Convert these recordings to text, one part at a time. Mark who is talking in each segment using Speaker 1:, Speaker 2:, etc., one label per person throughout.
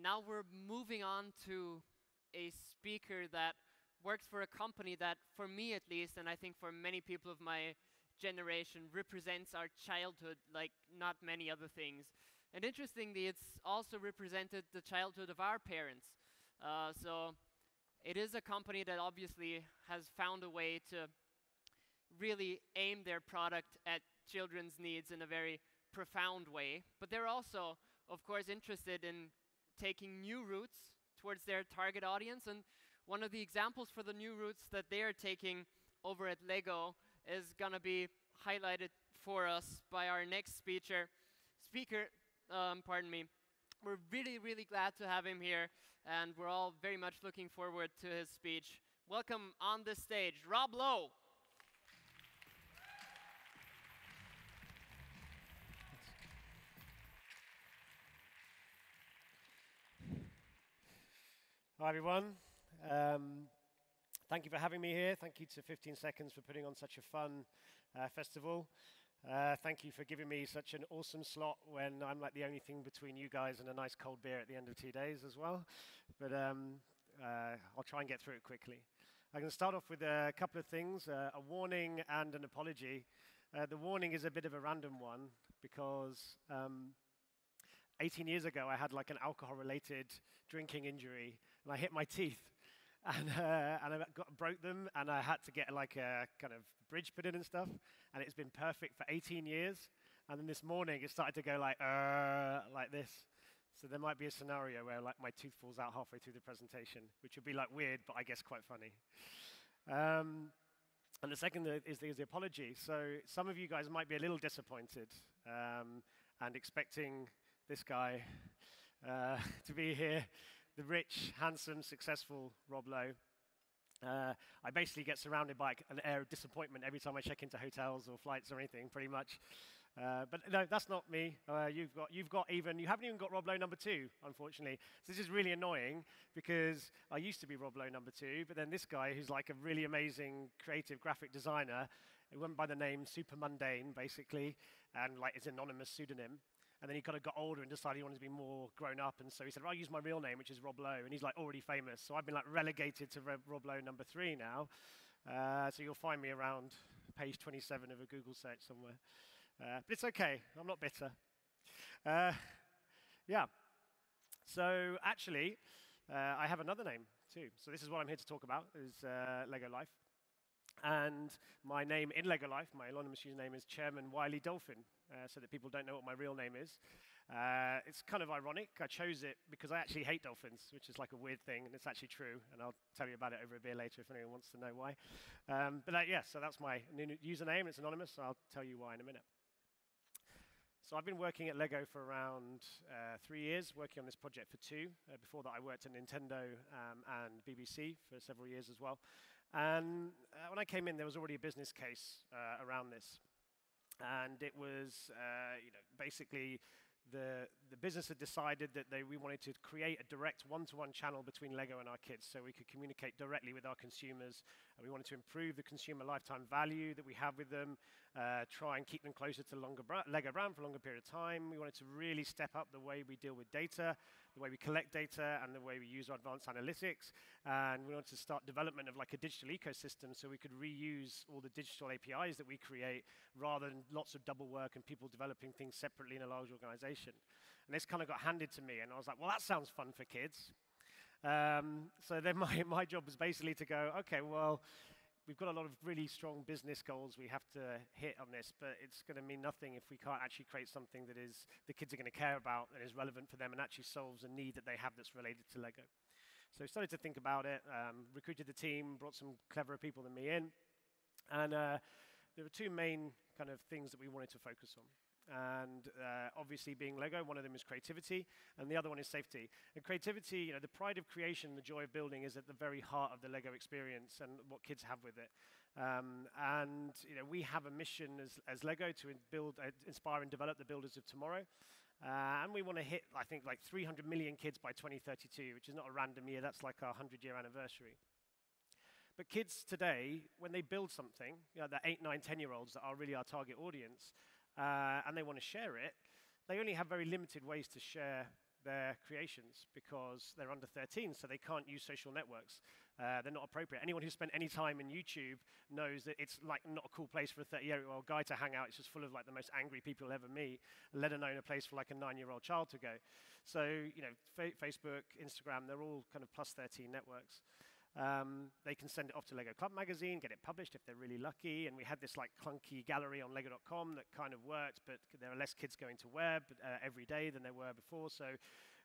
Speaker 1: now we're moving on to a speaker that works for a company that, for me at least, and I think for many people of my generation, represents our childhood like not many other things. And interestingly, it's also represented the childhood of our parents. So it is a company that obviously has found a way to really aim their product at children's needs in a very profound way. But they're also, of course, interested in taking new routes towards their target audience. And one of the examples for the new routes that they are taking over at Lego is going to be highlighted for us by our next speaker. We're really, really glad to have him here, and we're all very much looking forward to his speech. Welcome on the stage, Rob Lowe.
Speaker 2: Hi, everyone. Thank you for having me here. Thank you to 15 Seconds for putting on such a fun festival. Thank you for giving me such an awesome slot when I'm like the only thing between you guys and a nice cold beer at the end of 2 days as well. But I'll try and get through it quickly. I'm going to start off with a couple of things, a warning and an apology. The warning is a bit of a random one because 18 years ago, I had like an alcohol-related drinking injury, and I hit my teeth, and I broke them, and I had to get like a kind of bridge put in and stuff, and it's been perfect for 18 years. And then this morning, it started to go like this. So there might be a scenario where like my tooth falls out halfway through the presentation, which would be like weird, but I guess quite funny. And the second is the apology. So some of you guys might be a little disappointed and expecting this guy to be here, the rich, handsome, successful Rob Lowe. I basically get surrounded by an air of disappointment every time I check into hotels or flights or anything, pretty much. But no, that's not me. You haven't even got Rob Lowe number 2, unfortunately. So this is really annoying because I used to be Rob Lowe number 2, but then this guy, who's like a really amazing creative graphic designer, he went by the name Super Mundane, basically, and like his anonymous pseudonym. And then he kind of got older and decided he wanted to be more grown up. And so he said, well, I'll use my real name, which is Rob Lowe. And he's like already famous. So I've been like relegated to Rob Lowe number 3 now. So you'll find me around page 27 of a Google search somewhere. But it's OK. I'm not bitter. Yeah. So actually, I have another name too. So this is what I'm here to talk about, is Lego Life. And my name in Lego Life, my anonymous username is Chairman Wiley Dolphin, so that people don't know what my real name is. It's kind of ironic. I chose it because I actually hate dolphins, which is like a weird thing, and it's actually true. And I'll tell you about it over a beer later if anyone wants to know why. Yeah, so that's my new username. It's anonymous, so I'll tell you why in a minute. So I've been working at Lego for around 3 years, working on this project for 2. Before that, I worked at Nintendo and BBC for several years as well. And when I came in, there was already a business case around this. And it was basically the business had decided that we wanted to create a direct one-to-one channel between Lego and our kids so we could communicate directly with our consumers. And we wanted to improve the consumer lifetime value that we have with them, try and keep them closer to the Lego brand for a longer period of time. We wanted to really step up the way we deal with data, the way we collect data, and the way we use our advanced analytics. And we wanted to start development of like a digital ecosystem so we could reuse all the digital APIs that we create rather than lots of double work and people developing things separately in a large organization. And this kind of got handed to me, and I was like, well, that sounds fun for kids. So then my job was basically to go, OK, well, we've got a lot of really strong business goals we have to hit on this, but it's going to mean nothing if we can't actually create something that the kids are going to care about and is relevant for them and actually solves a need that they have that's related to Lego. So we started to think about it, recruited the team, brought some cleverer people than me in, and there were 2 main kind of things that we wanted to focus on. And obviously, being Lego, one of them is creativity, and the other one is safety. And creativity, the pride of creation, the joy of building is at the very heart of the Lego experience and what kids have with it. We have a mission as Lego to inspire and develop the builders of tomorrow. And we want to hit, I think, like 300 million kids by 2032, which is not a random year. That's like our 100-year anniversary. But kids today, when they build something, the 8, 9, 10-year-olds that are really our target audience, and they want to share it, they only have very limited ways to share their creations because they're under 13, so they can't use social networks. They're not appropriate. Anyone who's spent any time in YouTube knows that it's like not a cool place for a 30-year-old guy to hang out. It's just full of like the most angry people you'll ever meet, let alone a place for like a 9-year-old child to go. So, you know, Facebook, Instagram, they're all kind of plus 13 networks. They can send it off to Lego Club magazine, get it published if they're really lucky, and we had this like clunky gallery on lego.com that kind of worked, but there are less kids going to web every day than there were before, so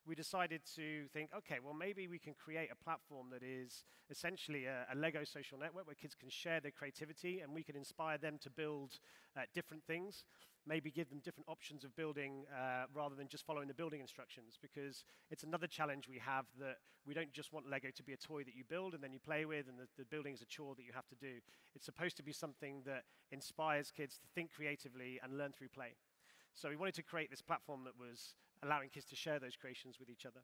Speaker 2: we decided to think, okay, well maybe we can create a platform that is essentially a Lego social network where kids can share their creativity and we can inspire them to build different things, maybe give them different options of building rather than just following the building instructions, because it's another challenge we have that we don't just want Lego to be a toy that you build and then you play with and the building is a chore that you have to do. It's supposed to be something that inspires kids to think creatively and learn through play. So we wanted to create this platform that was allowing kids to share those creations with each other.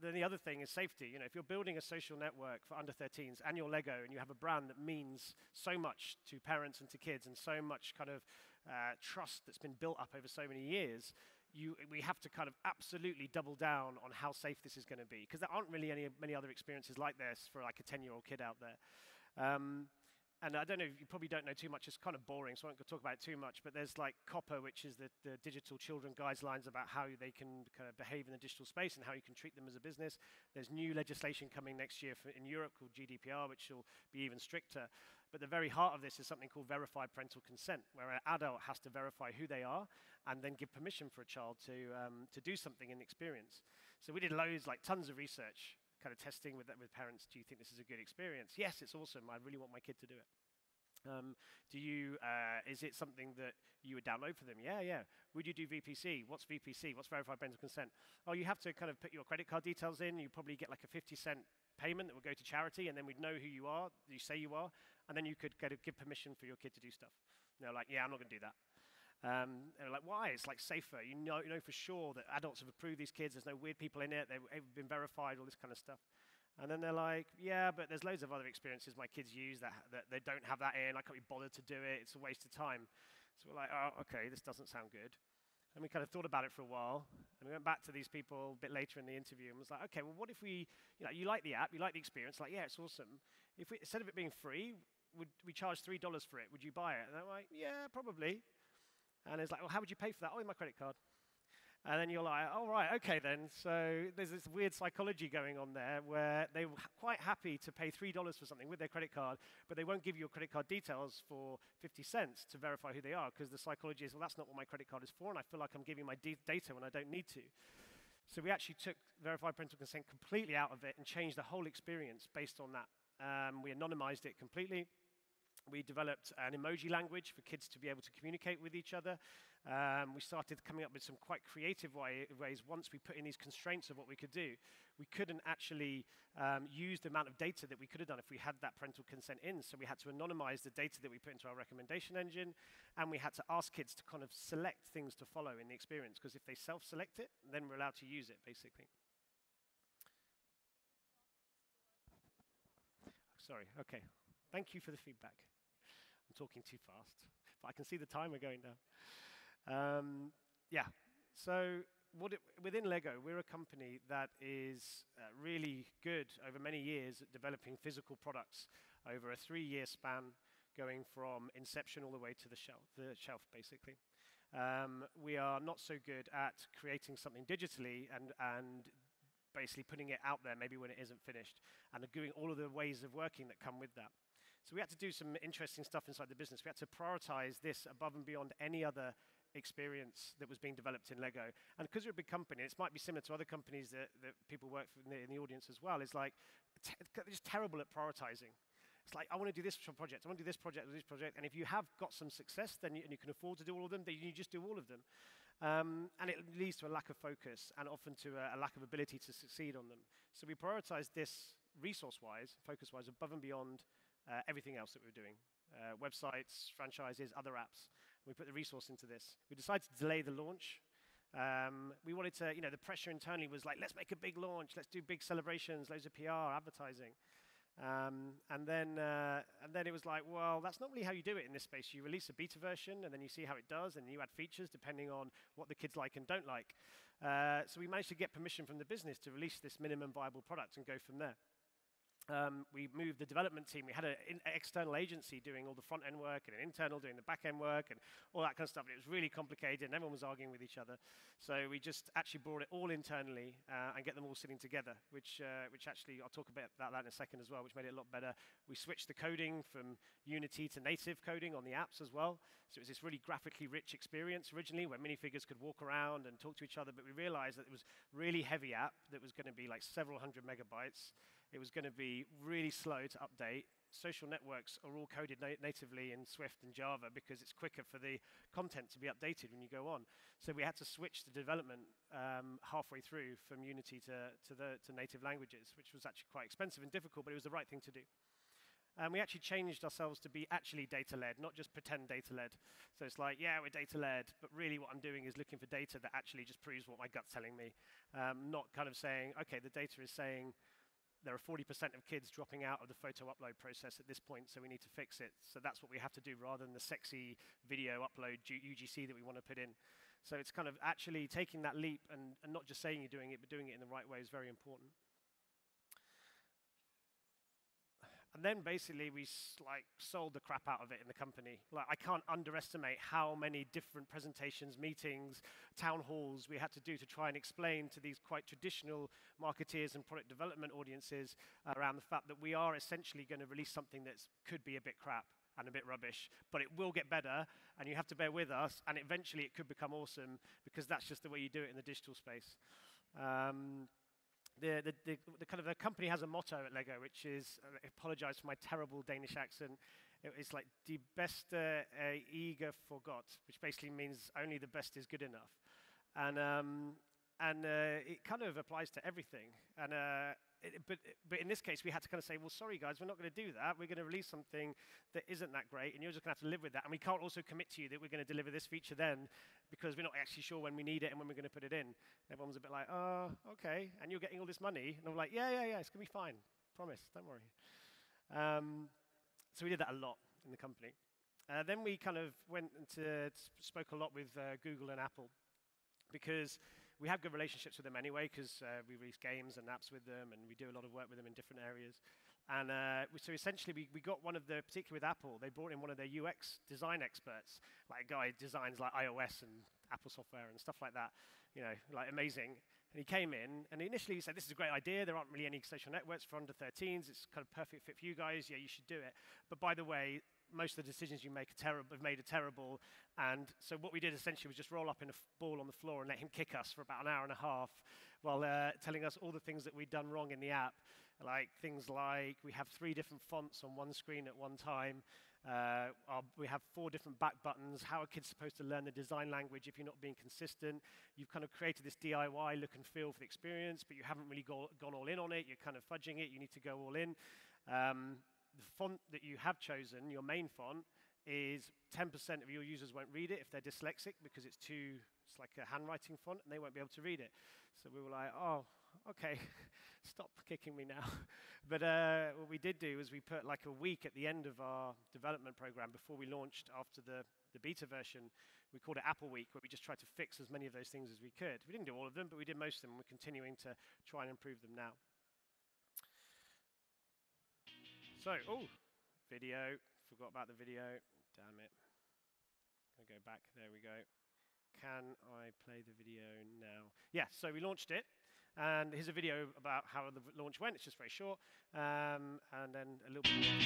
Speaker 2: Then the other thing is safety. You know, if you're building a social network for under 13s and you're Lego and you have a brand that means so much to parents and to kids and so much kind of trust that's been built up over so many years, we have to kind of absolutely double down on how safe this is going to be, because there aren't really many other experiences like this for like a 10-year-old kid out there. And I don't know, you probably don't know too much, it's kind of boring, so I won't talk about it too much, but there's like COPPA, which is the digital children guidelines about how they can kind of behave in the digital space and how you can treat them as a business. There's new legislation coming next year in Europe called GDPR, which will be even stricter. But the very heart of this is something called verified parental consent, where an adult has to verify who they are and then give permission for a child to do something in the experience. So we did loads, like tons of research, kind of testing with parents. Do you think this is a good experience? Yes, it's awesome. I really want my kid to do it. Is it something that you would download for them? Yeah. Would you do VPC? What's VPC? What's verified parental consent? Oh, you have to kind of put your credit card details in. You probably get like a 50-cent payment that will go to charity, and then we'd know who you are, you say you are, and then you could give permission for your kid to do stuff. And they're like, yeah, I'm not going to do that. And they're like, why? It's like safer. You know for sure that adults have approved these kids. There's no weird people in it. They've been verified, all this kind of stuff. And then they're like, yeah, but there's loads of other experiences my kids use that they don't have that in. I can't be bothered to do it. It's a waste of time. So we're like, oh, okay, this doesn't sound good. And we kind of thought about it for a while. And we went back to these people a bit later in the interview and was like, okay, well, what if we, you like the app, you like the experience, like, yeah, it's awesome. If we, instead of it being free, would we charge $3 for it? Would you buy it? And they're like, yeah, probably. And it's like, well, how would you pay for that? Oh, with my credit card. And then you're like, oh, right, okay then. So there's this weird psychology going on there where they're quite happy to pay $3 for something with their credit card, but they won't give you your credit card details for 50 cents to verify who they are, because the psychology is, well, that's not what my credit card is for, and I feel like I'm giving my data when I don't need to. So we actually took verified parental consent completely out of it and changed the whole experience based on that. We anonymized it completely. We developed an emoji language for kids to be able to communicate with each other. We started coming up with some quite creative ways once we put in these constraints of what we could do. We couldn't actually use the amount of data that we could have done if we had that parental consent in, so we had to anonymize the data that we put into our recommendation engine, and we had to ask kids to kind of select things to follow in the experience, because if they self-select it, then we're allowed to use it, basically. Sorry, okay. Thank you for the feedback. I'm talking too fast, but I can see the timer going down. Yeah, so within Lego, we're a company that is really good over many years at developing physical products over a 3-year span, going from inception all the way to the shelf basically. We are not so good at creating something digitally and basically putting it out there maybe when it isn't finished, and doing all of the ways of working that come with that. So we had to do some interesting stuff inside the business. We had to prioritize this above and beyond any other experience that was being developed in Lego. And because we're a big company, it might be similar to other companies that people work for in the audience as well, it's like, they're just terrible at prioritizing. It's like, I want to do this project, I want to do this project, and if you have got some success, then you can afford to do all of them, then you just do all of them. And it leads to a lack of focus and often to a lack of ability to succeed on them. So we prioritized this resource-wise, focus-wise, above and beyond everything else that we were doing. Websites, franchises, other apps. We put the resource into this. We decided to delay the launch. We wanted to, the pressure internally was like, let's make a big launch, let's do big celebrations, loads of PR, advertising. And then it was like, well, that's not really how you do it in this space. You release a beta version, and then you see how it does, and you add features depending on what the kids like and don't like. So we managed to get permission from the business to release this minimum viable product and go from there. We moved the development team. We had an external agency doing all the front-end work and an internal doing the back-end work and all that kind of stuff. And it was really complicated, and everyone was arguing with each other. So we just actually brought it all internally and get them all sitting together, which actually, I'll talk a bit about that in a second as well, which made it a lot better. We switched the coding from Unity to native coding on the apps as well. So it was this really graphically rich experience originally where minifigures could walk around and talk to each other, but we realized that it was a really heavy app that was going to be like several hundred megabytes. It was going to be really slow to update. Social networks are all coded natively in Swift and Java because it's quicker for the content to be updated when you go on. So we had to switch the development halfway through from Unity to native languages, which was actually quite expensive and difficult, but it was the right thing to do. And we actually changed ourselves to be actually data-led, not just pretend data-led. So it's like, yeah, we're data-led, but really what I'm doing is looking for data that actually just proves what my gut's telling me. Not kind of saying, okay, the data is saying, there are 40% of kids dropping out of the photo upload process at this point, so we need to fix it. So that's what we have to do rather than the sexy video upload UGC that we want to put in. So it's kind of actually taking that leap and not just saying you're doing it, but doing it in the right way is very important. And then basically we sold the crap out of it in the company. Like, I can't underestimate how many different presentations, meetings, town halls we had to do to try and explain to these quite traditional marketeers and product development audiences around the fact that we are essentially going to release something that could be a bit crap and a bit rubbish, but it will get better, and you have to bear with us, and eventually it could become awesome, because that's just the way you do it in the digital space. The company has a motto at Lego, which is, I apologize for my terrible Danish accent, it's like, "De beste ikke forgot," which basically means only the best is good enough. And it kind of applies to everything. But in this case, we had to kind of say, well, sorry, guys, we're not going to do that. We're going to release something that isn't that great, and you're just going to have to live with that. And we can't also commit to you that we're going to deliver this feature then, because we're not actually sure when we need it and when we're going to put it in. Everyone was a bit like, oh, okay, and you're getting all this money. And I'm like, yeah, it's going to be fine. Promise, don't worry. So we did that a lot in the company. Then we kind of went into, spoke a lot with Google and Apple, because we have good relationships with them anyway, because we release games and apps with them, and we do a lot of work with them in different areas. And so essentially, we got one of the, particularly with Apple, they brought in one of their UX design experts, like a guy who designs like iOS and Apple software and stuff like that, you know, like amazing. And he came in, and initially he said, this is a great idea, there aren't really any social networks for under 13s, it's kind of perfect fit for you guys, yeah, you should do it. But by the way, most of the decisions you make are terrible, and so what we did essentially was just roll up in a ball on the floor and let him kick us for about an hour and a half while telling us all the things that we'd done wrong in the app, like things like we have 3 different fonts on one screen at one time, we have 4 different back buttons, how are kids supposed to learn the design language if you're not being consistent, you've kind of created this DIY look and feel for the experience, but you haven't really gone all in on it, you're kind of fudging it, you need to go all in. The font that you have chosen, your main font, is 10% of your users won't read it if they're dyslexic, because it's like a handwriting font, and they won't be able to read it. So we were like, oh, okay, stop kicking me now. But what we did do is we put like a week at the end of our development program before we launched after the beta version. We called it Apple Week, where we just tried to fix as many of those things as we could. We didn't do all of them, but we did most of them, and we're continuing to try and improve them now. So, video, forgot about the video, damn it. I'll go back, there we go. Can I play the video now? Yeah, so we launched it, and here's a video about how the launch went. It's just very short, and then a little bit more.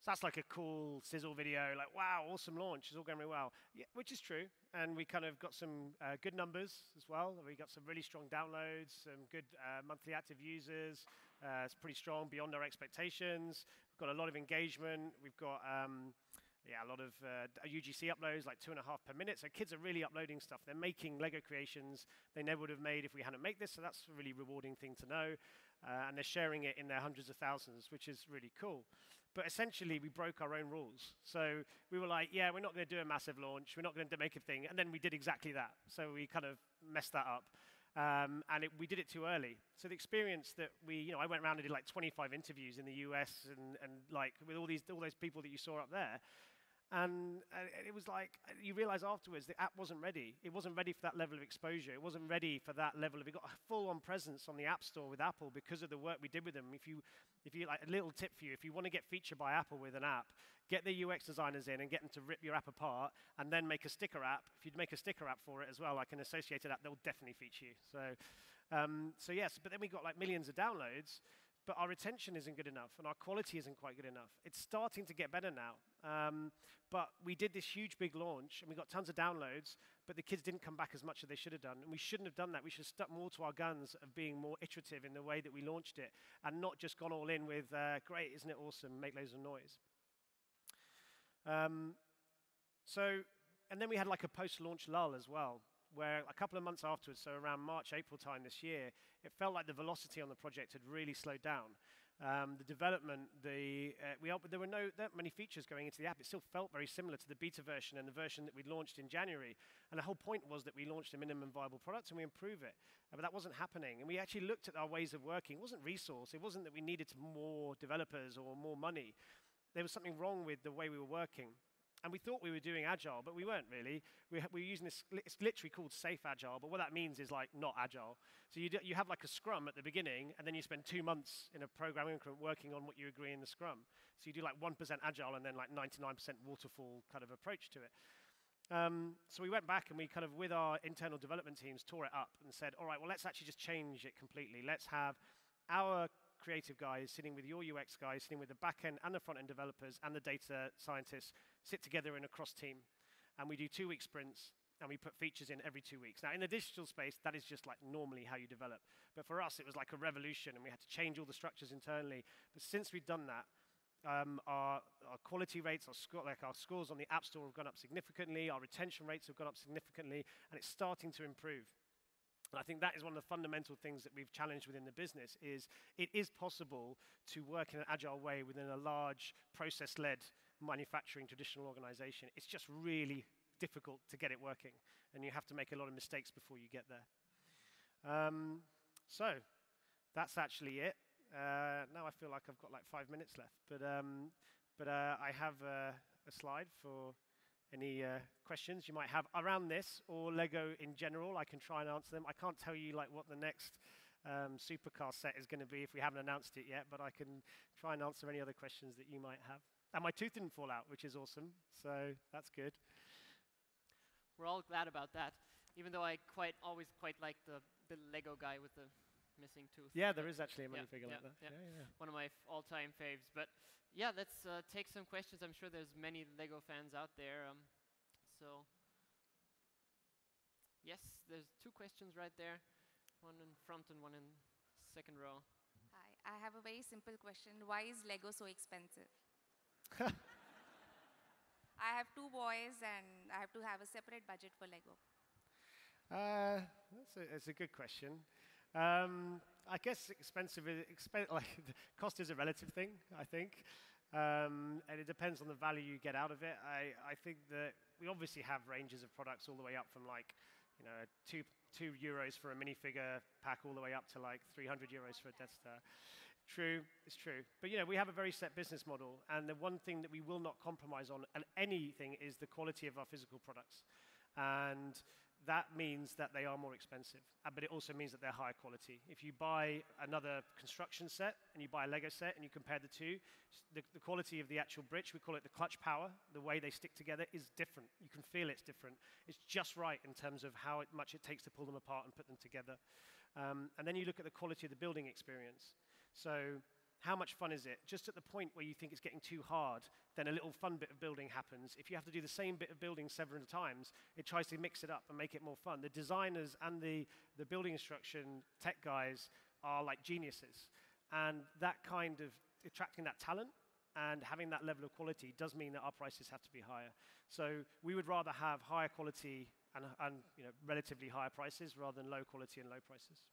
Speaker 2: So that's like a cool sizzle video, like, wow, awesome launch, it's all going really well. Yeah, which is true, and we kind of got some good numbers as well. We got some really strong downloads, some good monthly active users. It's pretty strong, beyond our expectations. We've got a lot of engagement. We've got a lot of UGC uploads, like 2.5 per minute. So kids are really uploading stuff. They're making Lego creations they never would have made if we hadn't made this. So that's a really rewarding thing to know. And they're sharing it in their hundreds of thousands, which is really cool. But essentially, we broke our own rules. So we were like, yeah, we're not going to do a massive launch. We're not going to make a thing. And then we did exactly that. So we kind of messed that up. And we did it too early. So the experience that I went around and did like 25 interviews in the US and like with all those people that you saw up there. And it was like, you realize afterwards the app wasn't ready. It wasn't ready for that level of exposure. It wasn't ready for that level of, it got a full-on presence on the App Store with Apple because of the work we did with them. If you like, a little tip for you, if you want to get featured by Apple with an app, get the UX designers in and get them to rip your app apart and then make a sticker app. If you'd make a sticker app for it as well, like an associated app, they'll definitely feature you. So yes, but then we got like millions of downloads, but our retention isn't good enough and our quality isn't quite good enough. It's starting to get better now. But we did this huge big launch and we got tons of downloads, but the kids didn't come back as much as they should have done. And we shouldn't have done that. We should have stuck more to our guns of being more iterative in the way that we launched it and not just gone all in with, great, isn't it awesome, make loads of noise. And then we had like a post-launch lull as well, where a couple of months afterwards, so around March, April time this year, it felt like the velocity on the project had really slowed down. The development, there were that many features going into the app. It still felt very similar to the beta version and the version that we launched in January. And the whole point was that we launched a minimum viable product and we improve it. But that wasn't happening. And we actually looked at our ways of working. It wasn't resource. It wasn't that we needed more developers or more money. There was something wrong with the way we were working. And we thought we were doing agile, but we weren't really. We were using this, it's literally called safe agile, but what that means is like not agile. So you have like a scrum at the beginning, and then you spend 2 months in a program increment working on what you agree in the scrum. So you do like 1% agile and then like 99% waterfall kind of approach to it. So we went back and we kind of, with our internal development teams, tore it up and said, all right, well, let's actually just change it completely. Let's have our creative guys sitting with your UX guys, sitting with the back-end and the front-end developers and the data scientists, sit together in a cross-team. And we do 2-week sprints, and we put features in every 2 weeks. Now, in the digital space, that is just like normally how you develop. But for us, it was like a revolution, and we had to change all the structures internally. But since we've done that, our quality rates, our scores on the App Store have gone up significantly, our retention rates have gone up significantly, and it's starting to improve. And I think that is one of the fundamental things that we've challenged within the business is it is possible to work in an agile way within a large process-led manufacturing traditional organization. It's just really difficult to get it working, and you have to make a lot of mistakes before you get there. So that's actually it. Now I feel like I've got like 5 minutes left, but I have a slide for any questions you might have around this or Lego in general. I can try and answer them. I can't tell you like what the next supercar set is going to be if we haven't announced it yet, but I can try and answer any other questions that you might have. And my tooth didn't fall out, which is awesome, so that's good.
Speaker 1: We're all glad about that, even though I always quite like the Lego guy with the missing tooth.
Speaker 2: Yeah, there is actually a minifigure like that.
Speaker 1: Yeah.
Speaker 2: Yeah.
Speaker 1: One of my all-time faves. But yeah, let's take some questions. I'm sure there's many Lego fans out there. So yes, there's 2 questions right there. One in front and one in second row.
Speaker 3: Hi, I have a very simple question. Why is Lego so expensive? I have 2 boys and I have to have a separate budget for Lego.
Speaker 2: That's a good question. I guess like the cost is a relative thing, I think. And it depends on the value you get out of it. I think that we obviously have ranges of products all the way up from like, €2 for a minifigure pack all the way up to like €300 for a Death Star. True, it's true. But we have a very set business model, and the one thing that we will not compromise on anything is the quality of our physical products. And that means that they are more expensive, but it also means that they're higher quality. If you buy another construction set and you buy a Lego set and you compare the two, the quality of the actual bricks, we call it the clutch power, the way they stick together is different. You can feel it's different. It's just right in terms of how much it takes to pull them apart and put them together. And then you look at the quality of the building experience. So how much fun is it? Just at the point where you think it's getting too hard, then a little fun bit of building happens. If you have to do the same bit of building several times, it tries to mix it up and make it more fun. The designers and the building instruction tech guys are like geniuses. And that kind of attracting that talent and having that level of quality does mean that our prices have to be higher. So we would rather have higher quality and relatively higher prices rather than low quality and low prices.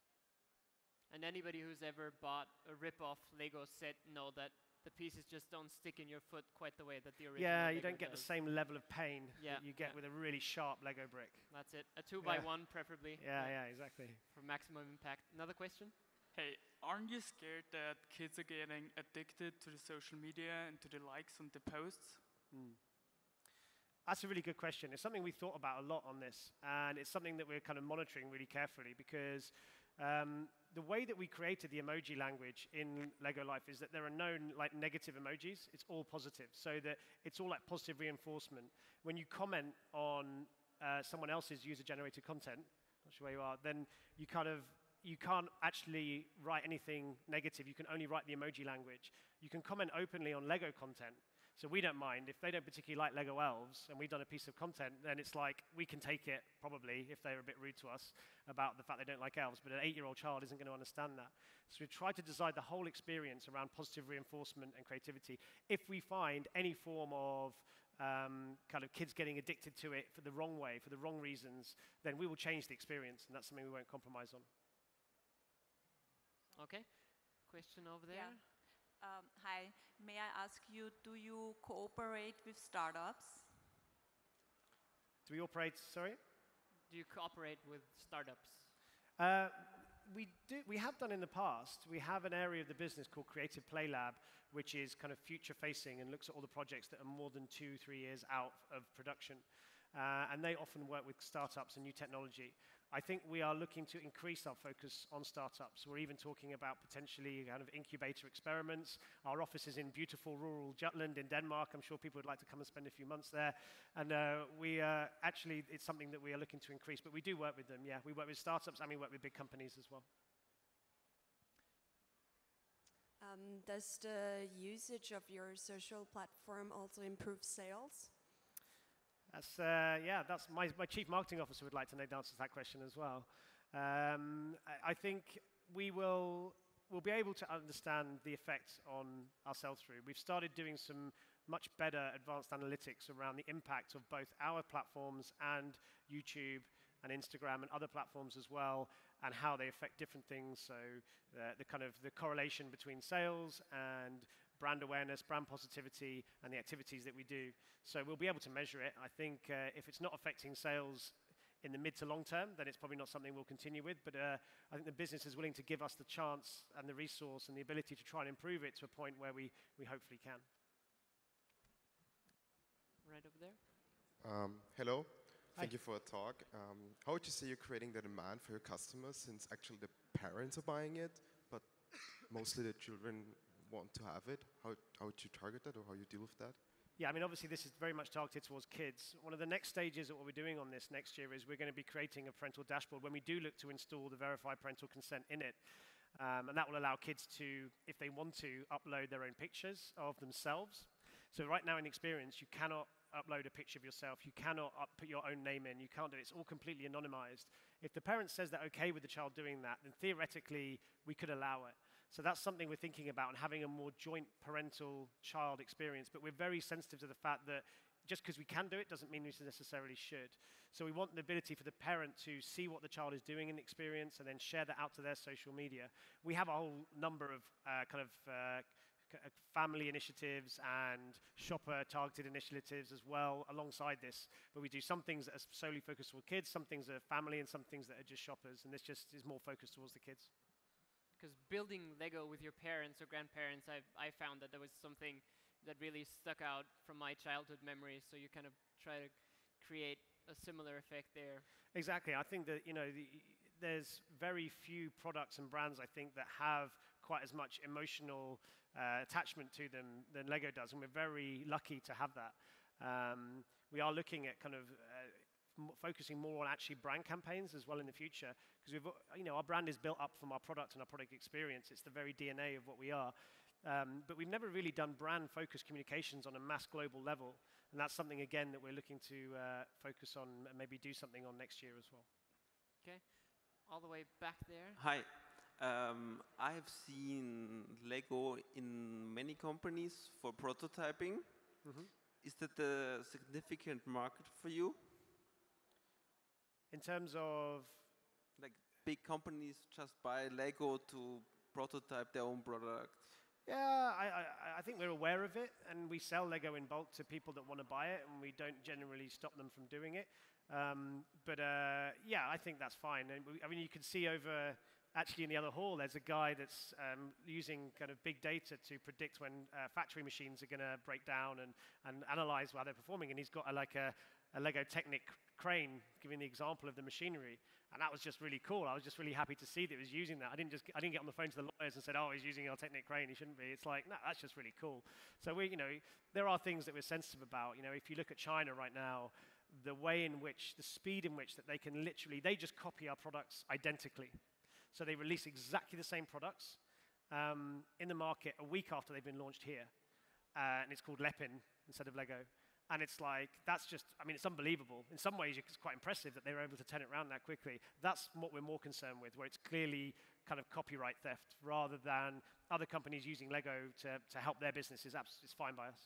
Speaker 1: And anybody who's ever bought a rip-off Lego set know that the pieces just don't stick in your foot quite the way that the original
Speaker 2: Yeah, you
Speaker 1: Lego
Speaker 2: don't get
Speaker 1: does.
Speaker 2: the same level of pain
Speaker 1: Yeah,
Speaker 2: that you get with a really sharp Lego brick.
Speaker 1: That's it. A 2x1 preferably.
Speaker 2: Yeah, exactly.
Speaker 1: For maximum impact. Another question?
Speaker 4: Hey, aren't you scared that kids are getting addicted to the social media and to the likes on the posts?
Speaker 2: That's a really good question. It's something we thought about a lot on this, and it's something that we're kind of monitoring really carefully because the way that we created the emoji language in Lego Life is that there are no negative emojis. It's all positive, so that it's all like positive reinforcement. When you comment on someone else's user-generated content, not sure where you are, then you can't actually write anything negative. You can only write the emoji language. You can comment openly on Lego content. So we don't mind. If they don't particularly like Lego elves and we've done a piece of content, then it's like we can take it, probably, if they're a bit rude to us about the fact they don't like elves, but an 8-year-old child isn't going to understand that. So we try to design the whole experience around positive reinforcement and creativity. If we find any form of kind of kids getting addicted to it for the wrong way, for the wrong reasons, then we will change the experience, and that's something we won't compromise on.
Speaker 1: Okay. Question over there?
Speaker 5: Yeah. Hi, may I ask you, do you cooperate with startups?
Speaker 2: Do we operate, sorry?
Speaker 1: Do you cooperate with startups?
Speaker 2: We have done in the past. We have an area of the business called Creative Play Lab, which is kind of future-facing and looks at all the projects that are more than 2-3 years out of production. And they often work with startups and new technology. I think we are looking to increase our focus on startups. We're even talking about potentially kind of incubator experiments. Our office is in beautiful rural Jutland in Denmark. I'm sure people would like to come and spend a few months there. And actually, it's something that we are looking to increase. But we do work with them, yeah. We work with startups and we work with big companies as well.
Speaker 6: Does the usage of your social platform also improve sales?
Speaker 2: That's my chief marketing officer would like to know the answer to that question as well. I think we'll be able to understand the effect on our sell-through. We've started doing some much better advanced analytics around the impact of both our platforms and YouTube and Instagram and other platforms as well, and how they affect different things. So the correlation between sales and brand awareness, brand positivity, and the activities that we do. So we'll be able to measure it. I think if it's not affecting sales in the mid to long term, then it's probably not something we'll continue with. But I think the business is willing to give us the chance and the resource and the ability to try and improve it to a point where we hopefully can.
Speaker 1: Right over there.
Speaker 7: Hello.
Speaker 2: Hi.
Speaker 7: Thank you for the talk. How would you say you're creating the demand for your customers, since actually the parents are buying it, but mostly the children want to have it? How would you target that, or how you deal with that?
Speaker 2: Yeah, I mean, obviously this is very much targeted towards kids. One of the next stages of what we're doing on this next year is we're going to be creating a parental dashboard when we do look to install the verified parental consent in it. And that will allow kids to, if they want to, upload their own pictures of themselves. So right now in Experience, you cannot upload a picture of yourself. You cannot put your own name in. You can't do it. It's all completely anonymized. If the parent says they're okay with the child doing that, then theoretically we could allow it. So that's something we're thinking about, and having a more joint parental-child experience. But we're very sensitive to the fact that just because we can do it doesn't mean we necessarily should. So we want the ability for the parent to see what the child is doing in the experience and then share that out to their social media. We have a whole number of family initiatives and shopper-targeted initiatives as well alongside this. But we do some things that are solely focused toward kids, some things that are family, and some things that are just shoppers. And this just is more focused towards the kids.
Speaker 1: Because building Lego with your parents or grandparents, I found that there was something that really stuck out from my childhood memories. So you kind of try to create a similar effect there.
Speaker 2: Exactly. I think that there's very few products and brands I think that have quite as much emotional attachment to them than Lego does, and we're very lucky to have that. We are looking at kind of focusing more on actually brand campaigns as well in the future, because our brand is built up from our product and our product experience. It's the very DNA of what we are. But we've never really done brand-focused communications on a mass global level, and that's something again that we're looking to focus on and maybe do something on next year as well.
Speaker 1: Okay, all the way back there.
Speaker 8: Hi. I've seen Lego in many companies for prototyping.
Speaker 2: Mm-hmm.
Speaker 8: Is that a significant market for you?
Speaker 2: In terms of?
Speaker 8: Like big companies just buy Lego to prototype their own product?
Speaker 2: Yeah, I think we're aware of it, and we sell Lego in bulk to people that want to buy it, and we don't generally stop them from doing it. Yeah, I think that's fine. And I mean, you can see over, actually in the other hall, there's a guy that's using kind of big data to predict when factory machines are going to break down and analyze how they're performing, and he's got a Lego Technic crane giving the example of the machinery, and that was just really cool. I was just really happy to see that he was using that. I didn't get on the phone to the lawyers and said, "Oh, he's using our Technic crane. He shouldn't be." It's like, no, that's just really cool. So there are things that we're sensitive about. If you look at China right now, the speed in which that they can they just copy our products identically. So they release exactly the same products in the market a week after they've been launched here, and it's called Lepin instead of Lego. And it's like, it's unbelievable. In some ways, it's quite impressive that they were able to turn it around that quickly. That's what we're more concerned with, where it's clearly kind of copyright theft, rather than other companies using Lego to help their businesses. It's fine by us.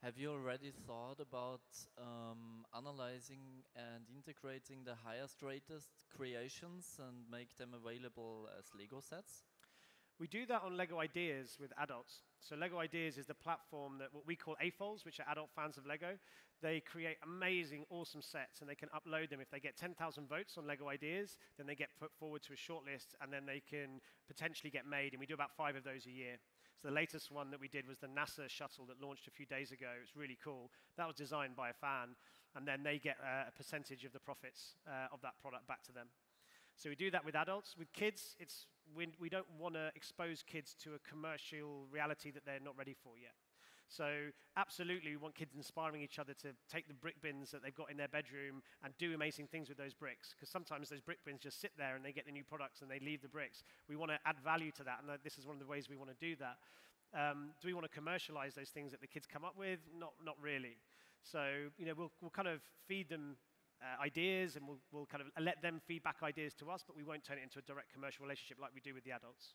Speaker 9: Have you already thought about analyzing and integrating the highest rated creations and make them available as Lego sets?
Speaker 2: We do that on Lego Ideas with adults. So Lego Ideas is the platform that what we call AFOLs, which are adult fans of Lego. They create amazing, awesome sets, and they can upload them. If they get 10,000 votes on Lego Ideas, then they get put forward to a shortlist, and then they can potentially get made, and we do about 5 of those a year. So the latest one that we did was the NASA Shuttle that launched a few days ago. It's really cool. That was designed by a fan, and then they get a percentage of the profits of that product back to them. So we do that with adults. With kids, we don't want to expose kids to a commercial reality that they're not ready for yet. So absolutely, we want kids inspiring each other to take the brick bins that they've got in their bedroom and do amazing things with those bricks, because sometimes those brick bins just sit there and they get the new products and they leave the bricks. We want to add value to that, and this is one of the ways we want to do that. Do we want to commercialize those things that the kids come up with? Not really. So we'll kind of feed them ideas, and we'll kind of let them feed back ideas to us, but we won't turn it into a direct commercial relationship like we do with the adults.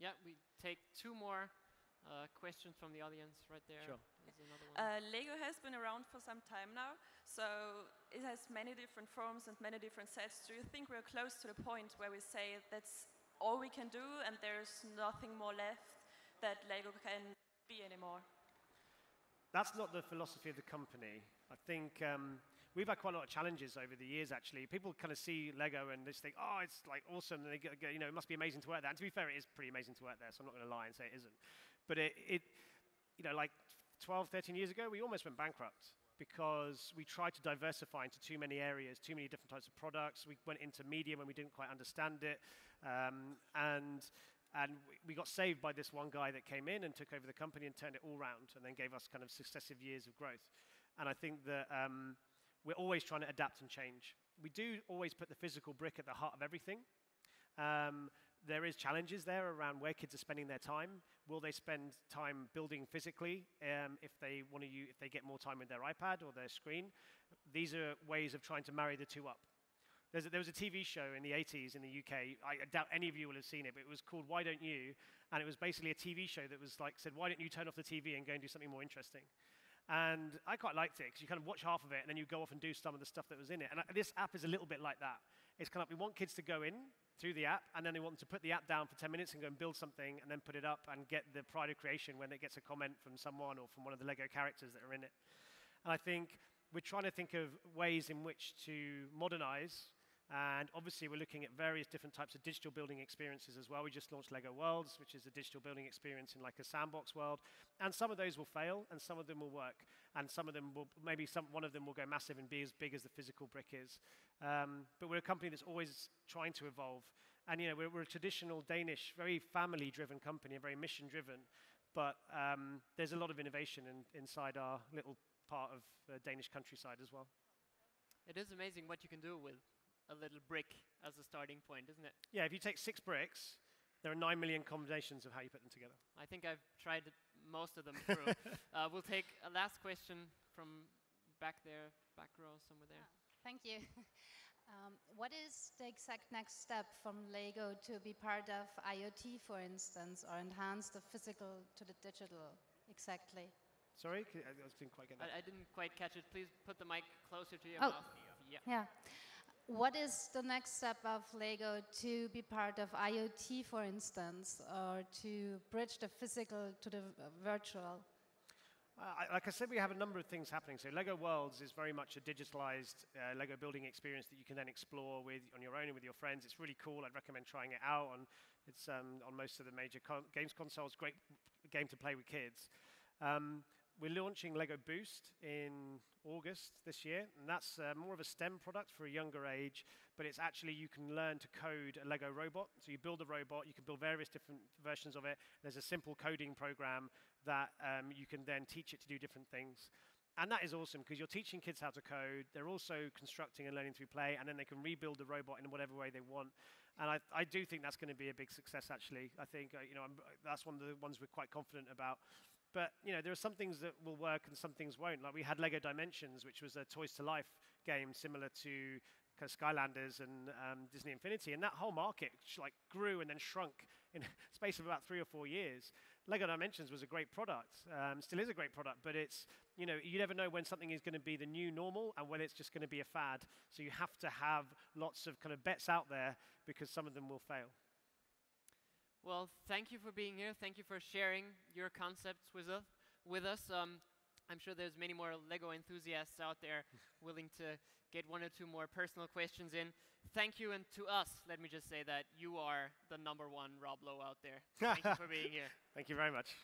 Speaker 1: Yeah, we take 2 more questions from the audience right there.
Speaker 2: Sure.
Speaker 1: There's another one.
Speaker 5: Lego has been around for some time now, so it has many different forms and many different sets. Do you think we're close to the point where we say that's all we can do and there's nothing more left that Lego can be anymore?
Speaker 2: That's not the philosophy of the company. I think we've had quite a lot of challenges over the years, actually. People kind of see Lego and they just think, oh, it's like awesome, and they go, it must be amazing to work there. And to be fair, it is pretty amazing to work there, so I'm not going to lie and say it isn't. But like 12, 13 years ago, we almost went bankrupt because we tried to diversify into too many areas, too many different types of products. We went into media when we didn't quite understand it. And we got saved by this one guy that came in and took over the company and turned it all around, and then gave us kind of successive years of growth. And I think that we're always trying to adapt and change. We do always put the physical brick at the heart of everything. There is challenges there around where kids are spending their time. Will they spend time building physically if they get more time with their iPad or their screen? These are ways of trying to marry the two up. There was a TV show in the 80s in the UK. I doubt any of you will have seen it, but it was called Why Don't You? And it was basically a TV show that was like, said, why don't you turn off the TV and go and do something more interesting? And I quite liked it, because you kind of watch half of it, and then you go off and do some of the stuff that was in it. And this app is a little bit like that. It's kind of, we want kids to go in through the app, and then they want them to put the app down for 10 minutes and go and build something, and then put it up and get the pride of creation when it gets a comment from someone or from one of the Lego characters that are in it. And I think we're trying to think of ways in which to modernize And obviously, we're looking at various different types of digital building experiences as well. We just launched Lego Worlds, which is a digital building experience in like a sandbox world. And some of those will fail, and some of them will work. And some of them will, maybe one of them will go massive and be as big as the physical brick is. But we're a company that's always trying to evolve. And we're a traditional Danish, very family-driven company, very mission-driven. But there's a lot of innovation inside our little part of Danish countryside as well.
Speaker 1: It is amazing what you can do with a little brick as a starting point, isn't it?
Speaker 2: Yeah, if you take 6 bricks, there are 9 million combinations of how you put them together.
Speaker 1: I think I've tried most of them through. We'll take a last question from back there, back row, somewhere there.
Speaker 10: Thank you. What is the exact next step from Lego to be part of IoT, for instance, or enhance the physical to the digital exactly?
Speaker 2: Sorry, I didn't quite get that.
Speaker 1: I didn't quite catch it. Please put the mic closer to your
Speaker 10: Oh.
Speaker 1: mouth.
Speaker 10: Yeah. What is the next step of Lego to be part of IoT, for instance, or to bridge the physical to the virtual?
Speaker 2: Like I said, we have a number of things happening. So Lego Worlds is very much a digitalized Lego building experience that you can then explore on your own and with your friends. It's really cool. I'd recommend trying it out. It's on most of the major games consoles. Great game to play with kids. We're launching Lego Boost in August this year, and that's more of a STEM product for a younger age, but it's actually you can learn to code a Lego robot. So you build a robot, you can build various different versions of it. There's a simple coding program that you can then teach it to do different things. And that is awesome because you're teaching kids how to code. They're also constructing and learning through play, and then they can rebuild the robot in whatever way they want. And I do think that's going to be a big success, actually. I think that's one of the ones we're quite confident about. But there are some things that will work and some things won't. Like we had Lego Dimensions, which was a Toys to Life game similar to kind of Skylanders and Disney Infinity, and that whole market grew and then shrunk in a space of about 3 or 4 years. Lego Dimensions was a great product, still is a great product, but it's you never know when something is going to be the new normal and when it's just going to be a fad. So you have to have lots of kind of bets out there because some of them will fail.
Speaker 1: Well, thank you for being here. Thank you for sharing your concepts with us. I'm sure there's many more Lego enthusiasts out there willing to get 1 or 2 more personal questions in. Thank you, and to us, let me just say that you are the #1 Rob Lowe out there. Thank you for being here.
Speaker 2: Thank you very much.